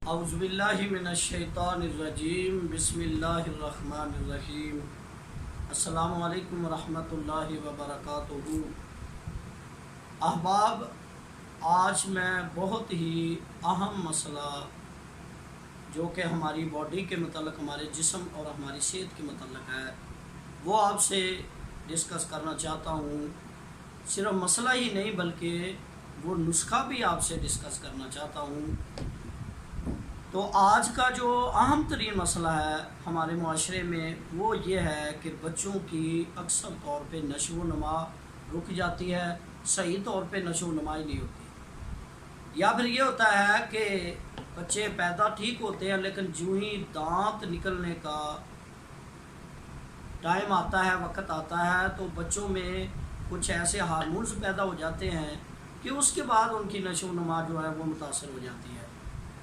اعوذ باللہ من الشیطان الرجیم بسم اللہ الرحمن الرحیم السلام علیکم ورحمۃ اللہ وبرکاتہ۔ احباب، آج میں بہت ہی اہم مسئلہ جو کہ ہماری باڈی کے متعلق، ہمارے جسم اور ہماری صحت کے متعلق ہے، وہ آپ سے ڈسکس کرنا چاہتا ہوں۔ صرف مسئلہ ہی نہیں بلکہ وہ نسخہ بھی آپ سے ڈسکس کرنا چاہتا ہوں۔ تو آج کا جو اہم ترین مسئلہ ہے ہمارے معاشرے میں وہ یہ ہے کہ بچوں کی اکثر طور پہ نشو و نما رک جاتی ہے، صحیح طور پہ نشو و نما ہی نہیں ہوتی، یا پھر یہ ہوتا ہے کہ بچے پیدا ٹھیک ہوتے ہیں لیکن جو ہی دانت نکلنے کا ٹائم آتا ہے، وقت آتا ہے، تو بچوں میں کچھ ایسے ہارمونز پیدا ہو جاتے ہیں کہ اس کے بعد ان کی نشو و نما جو ہے وہ متاثر ہو جاتی ہے۔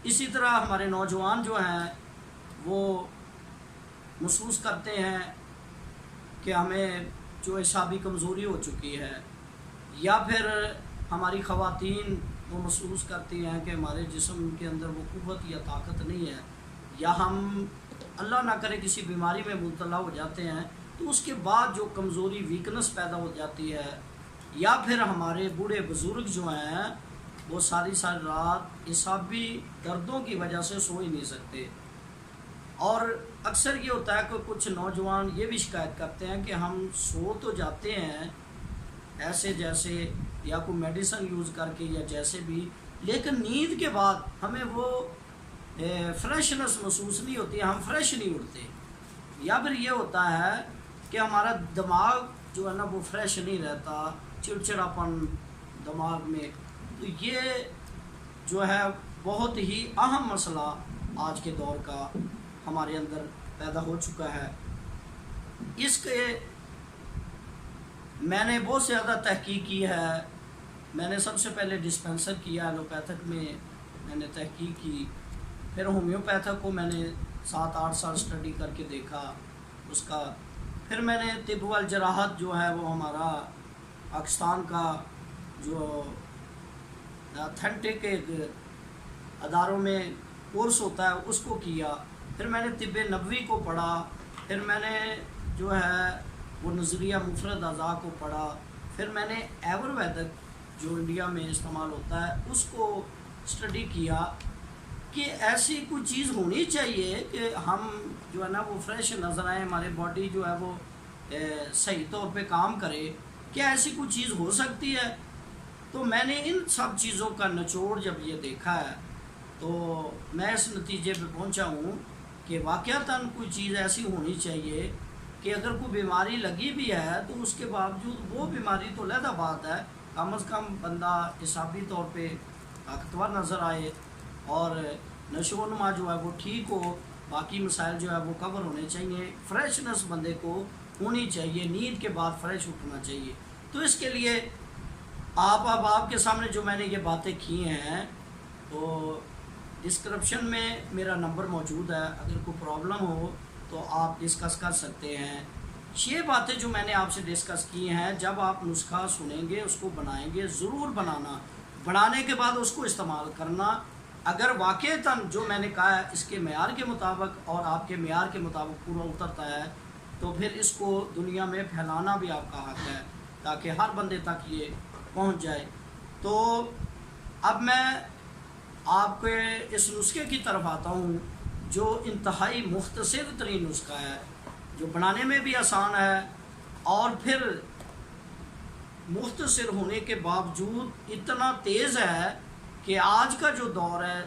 اسی طرح ہمارے نوجوان جو ہیں وہ محسوس کرتے ہیں کہ ہمیں جو اعصابی کمزوری ہو چکی ہے، یا پھر ہماری خواتین وہ محسوس کرتی ہیں کہ ہمارے جسم کے اندر وہ قوت یا طاقت نہیں ہے، یا ہم اللہ نہ کرے کسی بیماری میں مبتلا ہو جاتے ہیں، تو اس کے بعد جو کمزوری ویکنس پیدا ہو جاتی ہے، یا پھر ہمارے بوڑھے بزرگ جو ہیں وہ ساری رات اعصابی دردوں کی وجہ سے سو ہی نہیں سکتے۔ اور اکثر یہ ہوتا ہے کہ کچھ نوجوان یہ بھی شکایت کرتے ہیں کہ ہم سو تو جاتے ہیں ایسے جیسے یا کوئی میڈیسن یوز کر کے یا جیسے بھی، لیکن نیند کے بعد ہمیں وہ فریشنس محسوس نہیں ہوتی، ہم فریش نہیں اٹھتے، یا پھر یہ ہوتا ہے کہ ہمارا دماغ جو ہے نا وہ فریش نہیں رہتا، چڑچڑاپن دماغ میں۔ تو یہ جو ہے بہت ہی اہم مسئلہ آج کے دور کا ہمارے اندر پیدا ہو چکا ہے۔ اس کے میں نے بہت زیادہ تحقیق کی ہے۔ میں نے سب سے پہلے ڈسپینسر کیا، ایلوپیتھک میں نے تحقیق کی، پھر ہومیوپیتھک کو میں نے 7-8 سال اسٹڈی کر کے دیکھا اس کا، پھر میں نے طب والجراحت جو ہے وہ ہمارا پاکستان کا جو اتھینٹک اداروں میں کورس ہوتا ہے اس کو کیا، پھر میں نے طب نبوی کو پڑھا، پھر میں نے جو ہے وہ نظریہ مفرد اعضاء کو پڑھا، پھر میں نے آیورویدک جو انڈیا میں استعمال ہوتا ہے اس کو اسٹڈی کیا کہ ایسی کوئی چیز ہونی چاہیے کہ ہم جو ہے نا وہ فریش نظر آئیں، ہمارے باڈی جو ہے وہ صحیح طور پہ کام کرے، کیا ایسی کوئی چیز ہو سکتی ہے؟ تو میں نے ان سب چیزوں کا نچوڑ جب یہ دیکھا ہے تو میں اس نتیجے پہ پہنچا ہوں کہ واقعتاً کوئی چیز ایسی ہونی چاہیے کہ اگر کوئی بیماری لگی بھی ہے تو اس کے باوجود وہ بیماری تو علیحدہ بات ہے، کم از کم بندہ اعصابی طور پہ طاقتور نظر آئے اور نشو و نما جو ہے وہ ٹھیک ہو، باقی مسائل جو ہے وہ کور ہونے چاہیے، فریشنس بندے کو ہونی چاہیے، نیند کے بعد فریش اٹھنا چاہیے۔ تو اس کے لیے آپ کے سامنے جو میں نے یہ باتیں کی ہیں تو ڈسکرپشن میں میرا نمبر موجود ہے، اگر کوئی پرابلم ہو تو آپ ڈسکس کر سکتے ہیں۔ یہ باتیں جو میں نے آپ سے ڈسکس کی ہیں، جب آپ نسخہ سنیں گے اس کو بنائیں گے، ضرور بنانے کے بعد اس کو استعمال کرنا۔ اگر واقعتاً جو میں نے کہا ہے اس کے معیار کے مطابق اور آپ کے معیار کے مطابق پورا اترتا ہے تو پھر اس کو دنیا میں پھیلانا بھی آپ کا حق ہے تاکہ ہر بندے تک یہ پہنچ جائے۔ تو اب میں آپ کے اس نسخے کی طرف آتا ہوں جو انتہائی مختصر ترین نسخہ ہے، جو بنانے میں بھی آسان ہے اور پھر مختصر ہونے کے باوجود اتنا تیز ہے کہ آج کا جو دور ہے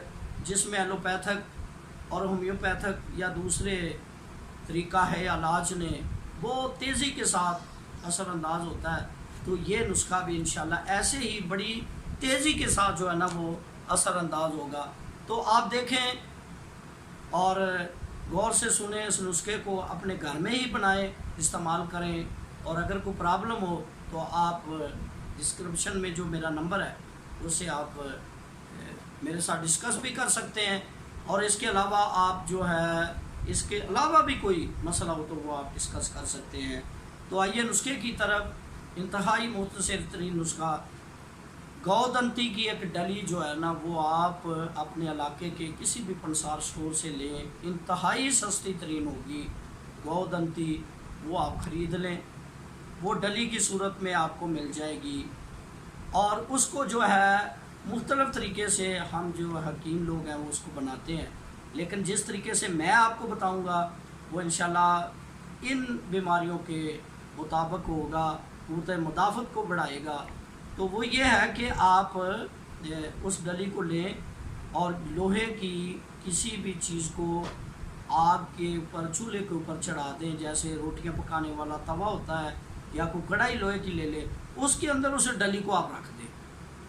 جس میں ایلوپیتھک اور ہومیوپیتھک یا دوسرے طریقہ ہے علاج نے وہ تیزی کے ساتھ اثر انداز ہوتا ہے، تو یہ نسخہ بھی انشاءاللہ ایسے ہی بڑی تیزی کے ساتھ جو ہے نا وہ اثر انداز ہوگا۔ تو آپ دیکھیں اور غور سے سنیں، اس نسخے کو اپنے گھر میں ہی بنائیں، استعمال کریں، اور اگر کوئی پرابلم ہو تو آپ ڈسکرپشن میں جو میرا نمبر ہے اسے آپ میرے ساتھ ڈسکس بھی کر سکتے ہیں، اور اس کے علاوہ آپ جو ہے اس کے علاوہ بھی کوئی مسئلہ ہو تو وہ آپ ڈسکس کر سکتے ہیں۔ تو آئیے نسخے کی طرف، انتہائی مختصر ترین نسخہ گودنتی کی ایک ڈلی جو ہے نا وہ آپ اپنے علاقے کے کسی بھی پنسار سٹور سے لیں، انتہائی سستی ترین ہوگی گودنتی، وہ آپ خرید لیں، وہ ڈلی کی صورت میں آپ کو مل جائے گی۔ اور اس کو جو ہے مختلف طریقے سے ہم جو حکیم لوگ ہیں وہ اس کو بناتے ہیں، لیکن جس طریقے سے میں آپ کو بتاؤں گا وہ انشاءاللہ ان بیماریوں کے مطابق ہوگا، قوت مدافعت کو بڑھائے گا۔ تو وہ یہ ہے کہ آپ اس ڈلی کو لیں اور لوہے کی کسی بھی چیز کو آگ کے اوپر، چولہے کے اوپر چڑھا دیں، جیسے روٹیاں پکانے والا توا ہوتا ہے یا کوئی کڑھائی لوہے کی لے لے، اس کے اندر اس ڈلی کو آپ رکھ دیں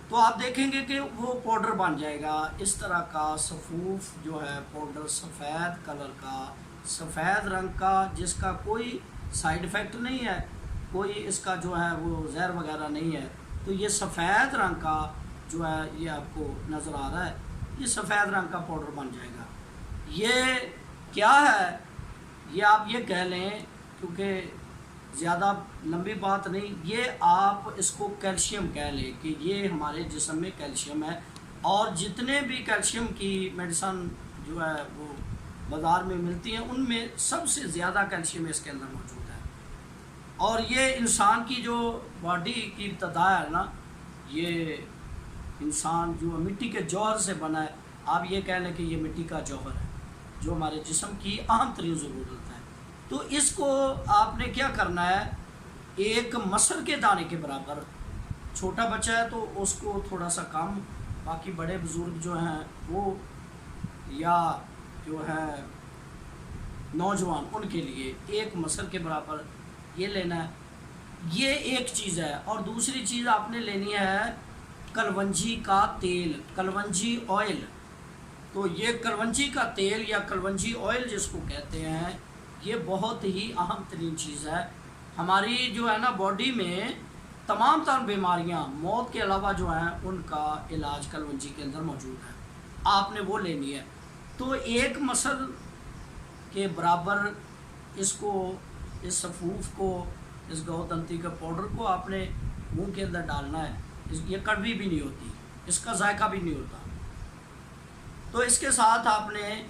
تو آپ دیکھیں گے کہ وہ پاؤڈر بن جائے گا۔ اس طرح کا سفوف جو ہے پاؤڈر، سفید کلر کا، سفید رنگ کا، جس کا کوئی سائیڈ ایفیکٹ نہیں ہے، کوئی اس کا جو ہے وہ زہر وغیرہ نہیں ہے، تو یہ سفید رنگ کا جو ہے یہ آپ کو نظر آ رہا ہے، یہ سفید رنگ کا پاؤڈر بن جائے گا۔ یہ کیا ہے یہ آپ یہ کہہ لیں، کیونکہ زیادہ لمبی بات نہیں، یہ آپ اس کو کیلشیم کہہ لیں کہ یہ ہمارے جسم میں کیلشیم ہے، اور جتنے بھی کیلشیم کی میڈیسن جو ہے وہ بازار میں ملتی ہیں ان میں سب سے زیادہ کیلشیم اس کے اندر موجود ہے۔ اور یہ انسان کی جو باڈی کی ابتدا ہے نا، یہ انسان جو مٹی کے جوہر سے بنا ہے، آپ یہ کہہ لیں کہ یہ مٹی کا جوہر ہے جو ہمارے جسم کی اہم ترین ضرورت ہے۔ تو اس کو آپ نے کیا کرنا ہے، ایک مسل کے دانے کے برابر، چھوٹا بچہ ہے تو اس کو تھوڑا سا کم، باقی بڑے بزرگ جو ہیں وہ یا جو ہے نوجوان ان کے لیے ایک مسل کے برابر یہ لینا ہے۔ یہ ایک چیز ہے، اور دوسری چیز آپ نے لینی ہے کلونجی کا تیل، کلونجی آئل۔ تو یہ کلونجی کا تیل یا کلونجی آئل جس کو کہتے ہیں، یہ بہت ہی اہم ترین چیز ہے ہماری جو ہے نا باڈی میں۔ تمام تر بیماریاں موت کے علاوہ جو ہیں ان کا علاج کلونجی کے اندر موجود ہے، آپ نے وہ لینی ہے۔ تو ایک مسل کے برابر اس کو، اس سفوف کو، اس گودنتی کے پاؤڈر کو آپ نے منہ کے اندر ڈالنا ہے۔ یہ کڑوی بھی نہیں ہوتی، اس کا ذائقہ بھی نہیں ہوتا۔ تو اس کے ساتھ آپ نے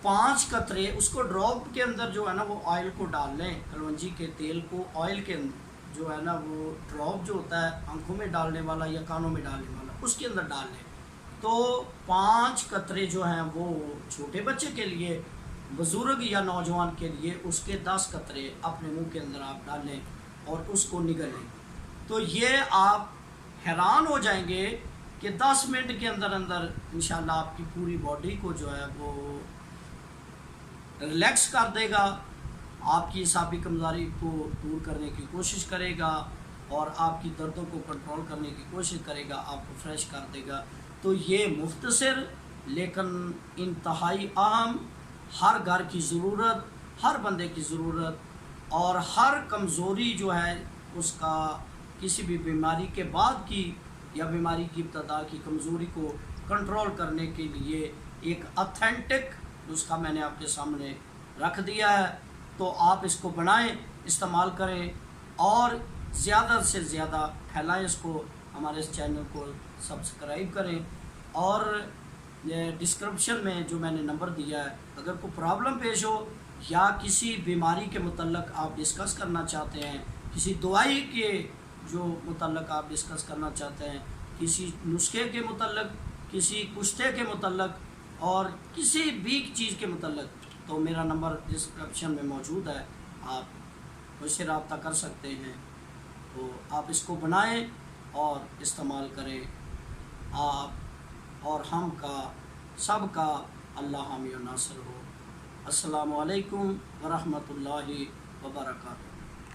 5 قطرے اس کو ڈراپ کے اندر جو ہے نا وہ آئل کو ڈال لیں، کلونجی کے تیل کو آئل کے اندر جو ہے نا وہ ڈراپ جو ہوتا ہے آنکھوں میں ڈالنے والا یا کانوں میں ڈالنے والا، اس کے اندر ڈال لیں۔ تو 5 قطرے جو ہیں وہ چھوٹے بچے کے لیے، بزرگ یا نوجوان کے لیے اس کے 10 قطرے اپنے منہ کے اندر آپ ڈال لیں اور اس کو نگلیں۔ تو یہ آپ حیران ہو جائیں گے کہ 10 منٹ کے اندر اندر انشاءاللہ آپ کی پوری باڈی کو جو ہے وہ ریلیکس کر دے گا، آپ کی اعصابی کمزوری کو دور کرنے کی کوشش کرے گا، اور آپ کی دردوں کو کنٹرول کرنے کی کوشش کرے گا، آپ کو فریش کر دے گا۔ تو یہ مختصر لیکن انتہائی اہم، ہر گھر کی ضرورت، ہر بندے کی ضرورت، اور ہر کمزوری جو ہے اس کا، کسی بھی بیماری کے بعد کی یا بیماری کی ابتدا کی کمزوری کو کنٹرول کرنے کے لیے ایک اتھینٹک نسخہ میں نے آپ کے سامنے رکھ دیا ہے۔ تو آپ اس کو بنائیں، استعمال کریں، اور زیادہ سے زیادہ پھیلائیں اس کو، ہمارے اس چینل کو سبسکرائب کریں، اور ڈسکرپشن میں جو میں نے نمبر دیا ہے، اگر کوئی پرابلم پیش ہو یا کسی بیماری کے متعلق آپ ڈسکس کرنا چاہتے ہیں، کسی دوائی کے جو متعلق آپ ڈسکس کرنا چاہتے ہیں، کسی نسخے کے متعلق، کسی کشتے کے متعلق، اور کسی بھی چیز کے متعلق، تو میرا نمبر ڈسکرپشن میں موجود ہے، آپ مجھ سے رابطہ کر سکتے ہیں۔ تو آپ اس کو بنائیں اور استعمال کریں۔ آپ اور ہم کا، سب کا اللہ حامی و ناصر ہو۔ السلام علیکم ورحمۃ اللہ وبرکاتہ۔